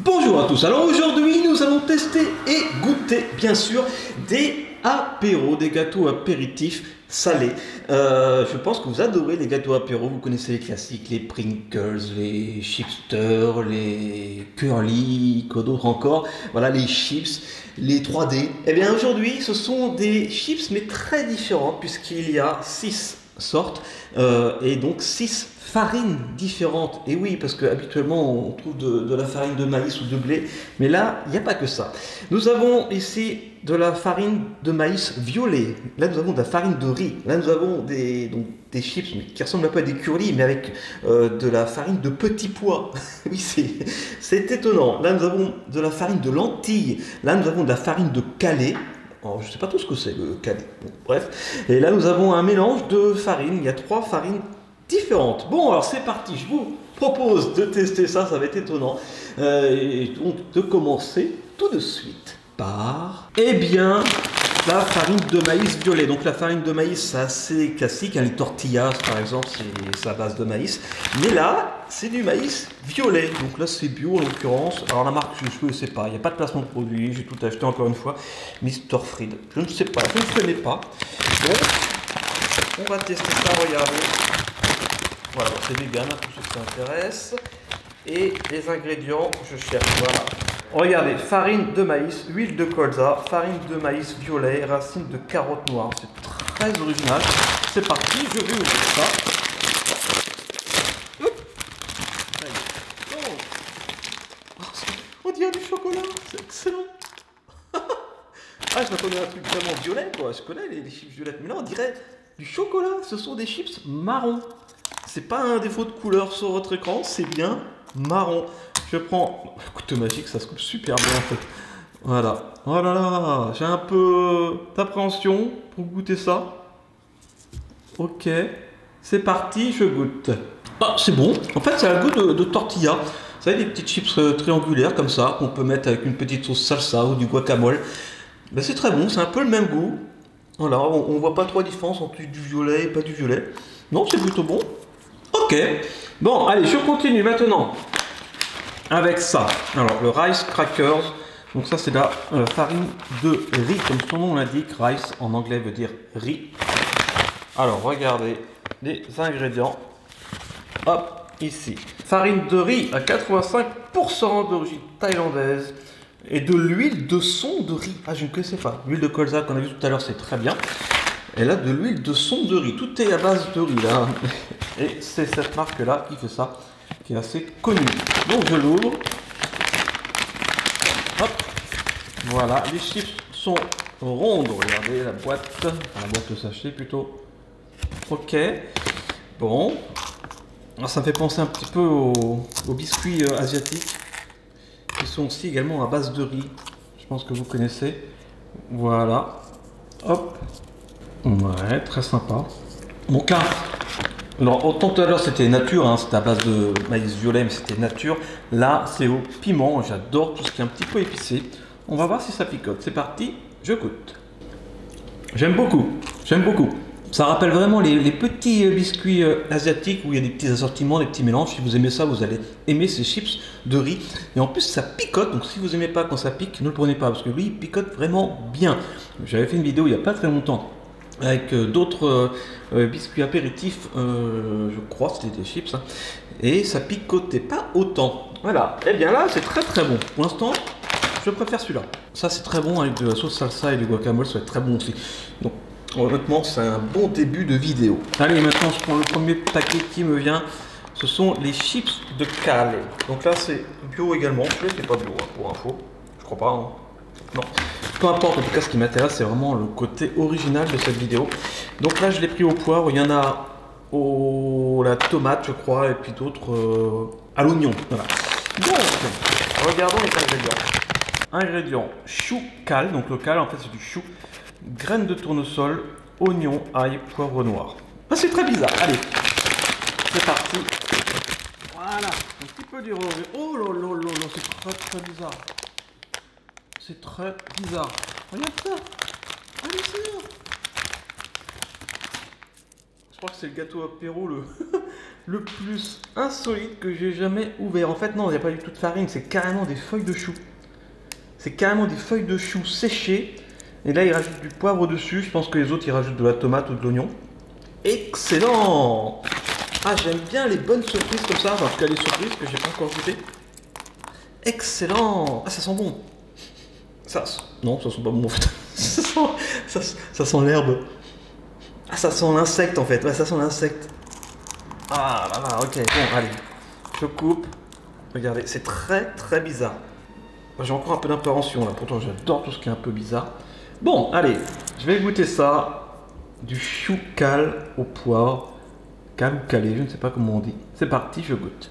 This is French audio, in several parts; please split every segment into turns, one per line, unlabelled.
Bonjour à tous, alors aujourd'hui nous allons tester et goûter bien sûr des apéros, des gâteaux apéritifs salés. Je pense que vous adorez les gâteaux apéros, vous connaissez les classiques, les Pringles, les Chipster, les Curly, quoi d'autre encore, voilà les chips, les 3D. Et bien aujourd'hui ce sont des chips mais très différentes puisqu'il y a 6 sortes et donc 6 farines différentes. Et oui, parce qu'habituellement on trouve de la farine de maïs ou de blé, mais là il n'y a pas que ça. Nous avons ici de la farine de maïs violet, là nous avons de la farine de riz, là nous avons des chips qui ressemblent un peu à des curly, mais avec de la farine de petits pois. Oui, c'est étonnant. Là nous avons de la farine de lentilles, là nous avons de la farine de calais. Alors, je ne sais pas tout ce que c'est le calais. Bon, bref. Et là nous avons un mélange de farines, il y a 3 farines différentes. Bon, alors c'est parti, je vous propose de tester ça, ça va être étonnant. Et donc de commencer tout de suite par, eh bien, la farine de maïs violet. Donc la farine de maïs, c'est assez classique, hein, les tortillas par exemple, c'est à base de maïs. Mais là, c'est du maïs violet. Donc là, c'est bio en l'occurrence. Alors la marque, je ne sais pas, il n'y a pas de placement de produit, j'ai tout acheté encore une fois. Mr. Fried, je ne sais pas, je ne connais pas. Donc, on va tester ça, regardez. Voilà, c'est vegan, pour ceux qui s'intéressent. Et les ingrédients, je cherche, voilà. Regardez, farine de maïs, huile de colza, farine de maïs violet, racines de carottes noires. C'est très original. C'est parti, je vais ouvrir ça. Oh, on dirait du chocolat, c'est excellent. Ah, je m'attendais à un truc vraiment violet, quoi. Je connais les chips violettes, mais là, on dirait du chocolat. Ce sont des chips marron. C'est pas un défaut de couleur sur votre écran, c'est bien marron. Je prends le couteau magique, ça se coupe super bien en fait. Voilà. Oh là là, j'ai un peu d'appréhension pour goûter ça. Ok, c'est parti, je goûte. Ah, c'est bon. En fait, ça a le goût de tortilla. Vous savez, des petites chips triangulaires comme ça, qu'on peut mettre avec une petite sauce salsa ou du guacamole. Ben, c'est très bon, c'est un peu le même goût. Voilà, on voit pas trop la différence entre du violet et pas du violet. Non, c'est plutôt bon. Ok, bon, allez, je continue maintenant avec ça. Alors, le rice crackers, donc ça c'est la farine de riz, comme son nom l'indique, rice en anglais veut dire riz. Alors, regardez les ingrédients. Hop, ici. Farine de riz à 85% d'origine thaïlandaise et de l'huile de son de riz. Ah, je ne connaissais pas. L'huile de colza qu'on a vu tout à l'heure, c'est très bien. Et là, de l'huile de son de riz. Tout est à base de riz, là. Et c'est cette marque-là qui fait ça, qui est assez connue. Donc, je l'ouvre. Hop. Voilà, les chips sont rondes. Regardez la boîte. Enfin, la boîte de sachet, plutôt. Ok. Bon. Alors, ça me fait penser un petit peu aux biscuits asiatiques, qui sont aussi également à base de riz. Je pense que vous connaissez. Voilà. Hop. Ouais, très sympa. Donc là, alors autant tout à l'heure c'était nature, hein, c'était à base de maïs violet, mais c'était nature. Là, c'est au piment. J'adore tout ce qui est un petit peu épicé. On va voir si ça picote. C'est parti, je goûte. J'aime beaucoup, j'aime beaucoup. Ça rappelle vraiment les petits biscuits asiatiques où il y a des petits assortiments, des petits mélanges. Si vous aimez ça, vous allez aimer ces chips de riz. Et en plus, ça picote. Donc si vous n'aimez pas quand ça pique, ne le prenez pas parce que lui, il picote vraiment bien. J'avais fait une vidéo il n'y a pas très longtemps avec d'autres biscuits apéritifs, je crois, c'était des chips, hein, et ça picotait pas autant. Voilà, et bien là, c'est très très bon. Pour l'instant, je préfère celui-là. Ça, c'est très bon avec de la sauce salsa et du guacamole, ça va être très bon aussi. Donc, honnêtement, c'est un bon début de vidéo. Allez, maintenant, je prends le premier paquet qui me vient. Ce sont les chips de Calais. Donc là, c'est bio également. Je c'est pas bio, hein, pour info. Je crois pas, hein. Non. Peu importe, en tout cas, ce qui m'intéresse, c'est vraiment le côté original de cette vidéo. Donc là, je l'ai pris au poivre. Il y en a la tomate, je crois, et puis d'autres à l'oignon. Voilà. Donc, regardons les ingrédients. Ingrédients, chou cal. Donc le cal, en fait, c'est du chou. Graines de tournesol, oignon, ail, poivre noir. Ah, c'est très bizarre. Allez, c'est parti. Voilà, un petit peu du rosé. Oh là là là là, c'est très très bizarre. C'est très bizarre. Regarde ça. Allez, c'est là. Je crois que c'est le gâteau apéro le plus insolite que j'ai jamais ouvert. En fait, non, il n'y a pas du tout de farine, c'est carrément des feuilles de chou. C'est carrément des feuilles de chou séchées. Et là, ils rajoutent du poivre dessus. Je pense que les autres, ils rajoutent de la tomate ou de l'oignon. Excellent! Ah, j'aime bien les bonnes surprises comme ça. Enfin, en tout cas, les surprises que j'ai pas encore goûtées. Excellent! Ah, ça sent bon. Non, ça sent pas bon en fait. ça sent l'herbe. Ah, ça sent l'insecte en fait. Ouais, ça sent l'insecte. Ah là là, ok. Bon, allez. Je coupe. Regardez, c'est très très bizarre. J'ai encore un peu d'appréhension là. Pourtant, j'adore tout ce qui est un peu bizarre. Bon, allez. Je vais goûter ça. Du chou cal au poivre. Cal ou calé, je ne sais pas comment on dit. C'est parti, je goûte.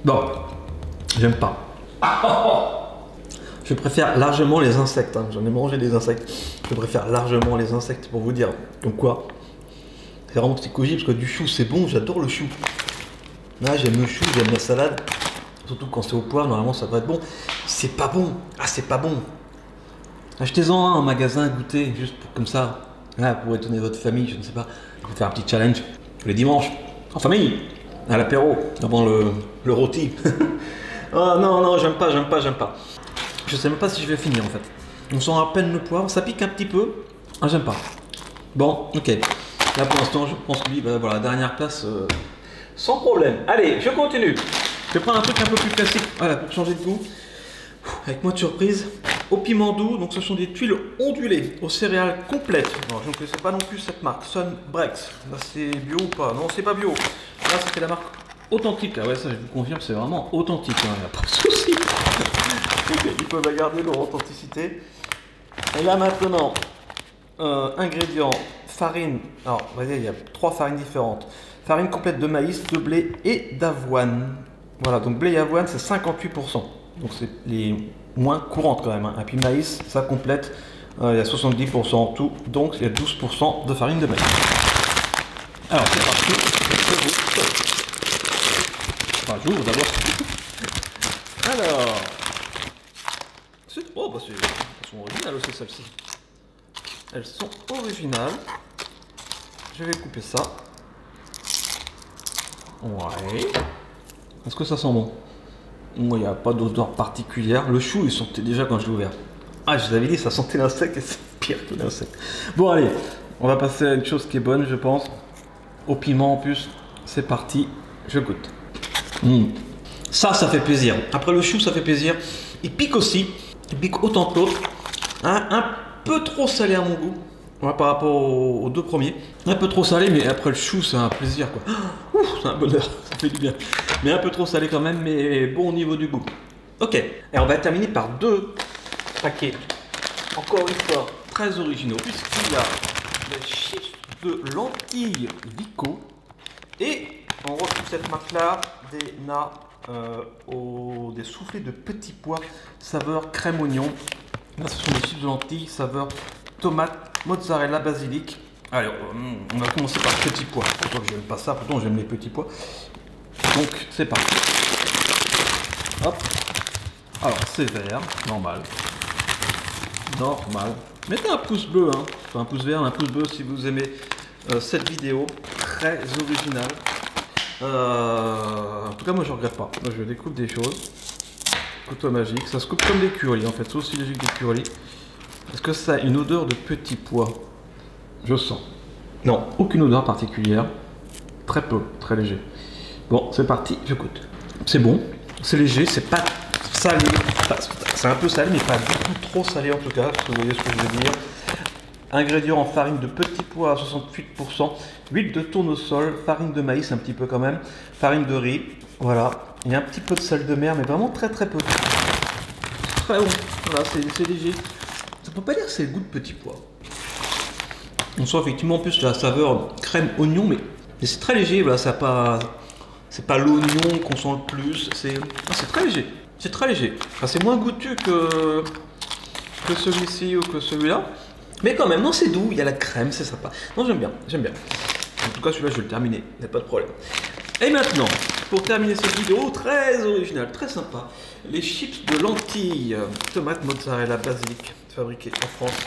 Bon, j'aime pas. Je préfère largement les insectes. Hein. J'en ai mangé des insectes. Je préfère largement les insectes pour vous dire. Donc quoi? C'est vraiment psychologique parce que du chou c'est bon. J'adore le chou. Là j'aime le chou, j'aime la salade. Surtout quand c'est au poivre, normalement ça va être bon. C'est pas bon. Ah c'est pas bon. Achetez-en un en magasin, goûtez juste pour, comme ça. Là, pour étonner votre famille, je ne sais pas. Vous faire un petit challenge tous les dimanches. En famille. À l'apéro. Avant le rôti. Oh non, non, j'aime pas. Je sais même pas si je vais finir en fait. On sent à peine le poivre, ça pique un petit peu. Ah, j'aime pas. Bon, ok. Là pour l'instant, je pense que lui, bah, voilà, dernière place, sans problème. Allez, je continue. Je vais prendre un truc un peu plus classique, voilà, pour changer de goût. Avec moins de surprise. Au piment doux, donc ce sont des tuiles ondulées aux céréales complètes. Alors, je ne connaissais pas non plus cette marque, Sunbrex. Là, c'est bio ou pas? Non, c'est pas bio. Là, c'était la marque authentique. Ah ouais, ça, je vous confirme, c'est vraiment authentique. Il n'y a pas de souci. Ils peuvent garder leur authenticité. Et là maintenant, ingrédients, farine. Alors, vous voyez, il y a 3 farines différentes. Farine complète de maïs, de blé et d'avoine. Voilà, donc blé et avoine, c'est 58%. Donc c'est les moins courantes quand même. Hein. Et puis maïs, ça complète, il y a 70% en tout. Donc il y a 12% de farine de maïs. Alors c'est parti. Enfin, j'ouvre d'abord. Alors. Oh, bah elles sont originales aussi, celles-ci. Elles sont originales. Je vais couper ça. Ouais. Est-ce que ça sent bon? Moi, il n'y a pas d'odeur particulière. Le chou, il sentait déjà quand je l'ai ouvert. Ah, je vous avais dit, ça sentait l'insecte et c'est pire que l'insecte. Bon, allez. On va passer à une chose qui est bonne, je pense. Au piment en plus. C'est parti. Je goûte. Ça fait plaisir. Après le chou, ça fait plaisir. Il pique aussi. Il pique autant que l'autre. Un peu trop salé à mon goût. Ouais, par rapport aux 2 premiers. Un peu trop salé, mais après le chou, c'est un plaisir quoi. Ouf, c'est un bonheur, ça fait du bien. Mais un peu trop salé quand même, mais bon au niveau du goût. Ok, et on va terminer par 2 paquets. Encore une fois, très originaux. Puisqu'il y a les chips de lentilles Vico. Et on retrouve cette marque-là, des des soufflés de petits pois, saveur crème oignon. Là, ce sont des chips de lentilles, saveur tomate, mozzarella, basilic. Allez, on va commencer par petits pois. Pourquoi que j'aime pas ça? Pourtant, j'aime les petits pois. Donc, c'est parti. Hop. Alors, c'est vert, normal. Normal. Mettez un pouce bleu, hein. Enfin, un pouce vert, un pouce bleu si vous aimez cette vidéo. Très originale. En tout cas, moi, je regrette pas. Moi, je découpe des choses. Couteau magique. Ça se coupe comme des curlis, en fait. C'est aussi léger que des curlis. Est-ce que ça a une odeur de petits pois? Je sens. Non, aucune odeur particulière. Très peu, très léger. Bon, c'est parti, je goûte. C'est bon, c'est léger, c'est pas salé. C'est un peu salé, mais pas du tout trop salé en tout cas, si vous voyez ce que je veux dire. Ingrédients en farine de petits pois à 68%, huile de tournesol, farine de maïs un petit peu quand même, farine de riz, voilà. Il y a un petit peu de sel de mer, mais vraiment très très peu. Très bon, voilà, c'est léger. Ça peut pas dire que c'est le goût de petits pois. On sent effectivement en plus la saveur crème oignon, mais c'est très léger, voilà, ça pas... C'est pas l'oignon qu'on sent le plus, c'est très léger. C'est très léger. Enfin, c'est moins goûtu que celui-ci ou que celui-là. Mais quand même, non, c'est doux, il y a la crème, c'est sympa. Non, j'aime bien, j'aime bien. En tout cas, celui-là, je vais le terminer, il n'y a pas de problème. Et maintenant, pour terminer cette vidéo très originale, très sympa, les chips de lentilles, tomate, mozzarella, basilic, fabriqués en France.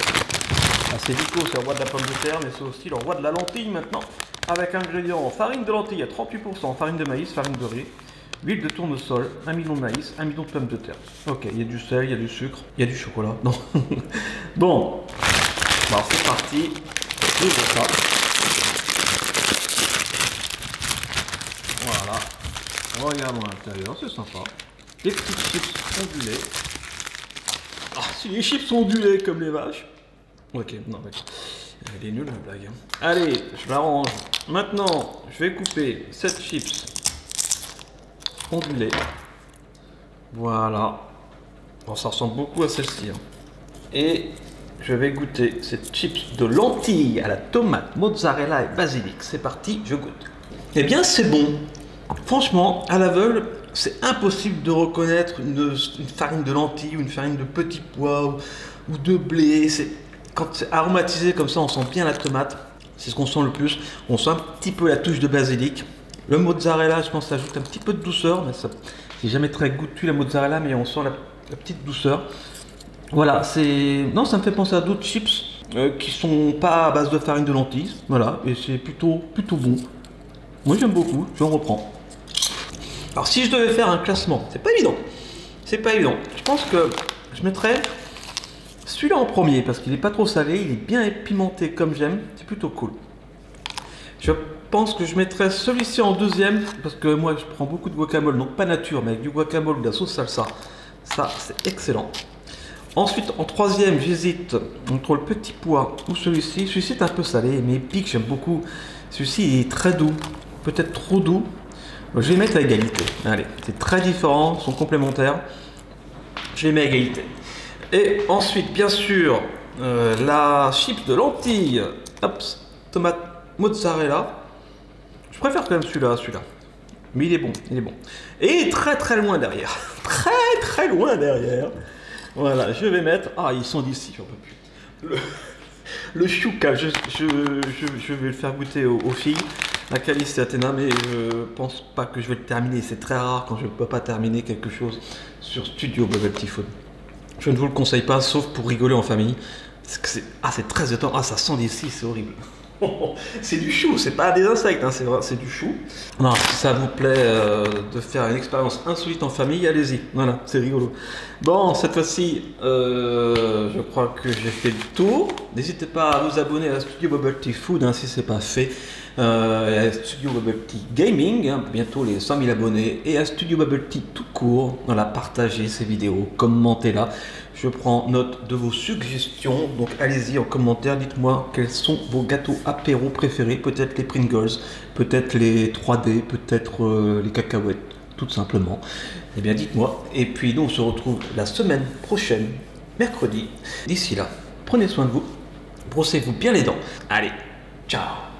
Ah, c'est Vico, c'est le roi de la pomme de terre, mais c'est aussi le roi de la lentille maintenant. avec ingrédients farine de lentilles à 38%, farine de maïs, farine de riz, huile de tournesol, 1 million de maïs, 1 million de pommes de terre. Ok, il y a du sel, il y a du sucre, il y a du chocolat. Non. Bon, alors c'est parti. J'ouvre ça. Voilà. Regarde à l'intérieur, c'est sympa. Des petites chips ondulées. Ah, si les chips sont ondulées comme les vaches. Ok, non, mais elle est nulle la blague. Allez, je m'arrange. Maintenant, je vais couper cette chips ondulée. Voilà. Bon, ça ressemble beaucoup à celle-ci. Hein. Et je vais goûter cette chips de lentilles à la tomate, mozzarella et basilic. C'est parti, je goûte. Eh bien, c'est bon. Franchement, à l'aveugle, c'est impossible de reconnaître une farine de lentilles ou une farine de petits pois ou de blé. Quand c'est aromatisé comme ça, on sent bien la tomate. C'est ce qu'on sent le plus. On sent un petit peu la touche de basilic. Le mozzarella, je pense, ça ajoute un petit peu de douceur. Mais c'est jamais très goûtu la mozzarella, mais on sent la petite douceur. Voilà, non, ça me fait penser à d'autres chips qui sont pas à base de farine de lentilles. Voilà, et c'est plutôt bon. Moi, j'aime beaucoup. J'en reprends. Alors, si je devais faire un classement, c'est pas évident. C'est pas évident. Je pense que je mettrais celui-là en premier parce qu'il est pas trop salé, il est bien épimenté comme j'aime. C'est plutôt cool. Je pense que je mettrais celui-ci en deuxième parce que moi, je prends beaucoup de guacamole, donc pas nature, mais avec du guacamole ou de la sauce salsa. Ça, c'est excellent. Ensuite, en troisième, j'hésite entre le petit pois ou celui-ci. Celui-ci est un peu salé, mais épique, j'aime beaucoup. Celui-ci est très doux, peut-être trop doux. Je vais les mettre à égalité. Allez, c'est très différent, ils sont complémentaires. Je les mets à égalité. Et ensuite, bien sûr, la chips de lentilles, hop, tomate mozzarella. Je préfère quand même celui-là. Mais il est bon, il est bon. Et il est très loin derrière. Très loin derrière. Voilà, je vais mettre... Ah, ils sont d'ici, j'en peux plus. Le chouka, je vais le faire goûter aux filles. À Calice et Athéna, mais je pense pas que je vais le terminer. C'est très rare quand je ne peux pas terminer quelque chose sur Studio Bubble Tea Food. Je ne vous le conseille pas, sauf pour rigoler en famille. C'est très étonnant. Ah, ça sent d'ici, c'est horrible. C'est du chou, c'est pas des insectes, hein, c'est du chou. Non, si ça vous plaît de faire une expérience insolite en famille, allez-y. Voilà, c'est rigolo. Bon, cette fois-ci, je crois que j'ai fait le tour. N'hésitez pas à vous abonner à Studio Bubble Tea Food hein, si ce n'est pas fait. À Studio Bubble Tea Gaming, hein, bientôt les 100 000 abonnés. Et à Studio Bubble Tea tout court. Voilà, partagez ces vidéos, commentez-la. Je prends note de vos suggestions, donc allez-y en commentaire, dites-moi quels sont vos gâteaux apéro préférés, peut-être les Pringles, peut-être les 3D, peut-être les cacahuètes, tout simplement. Eh bien dites-moi, et puis nous on se retrouve la semaine prochaine, mercredi. D'ici là, prenez soin de vous, brossez-vous bien les dents. Allez, ciao!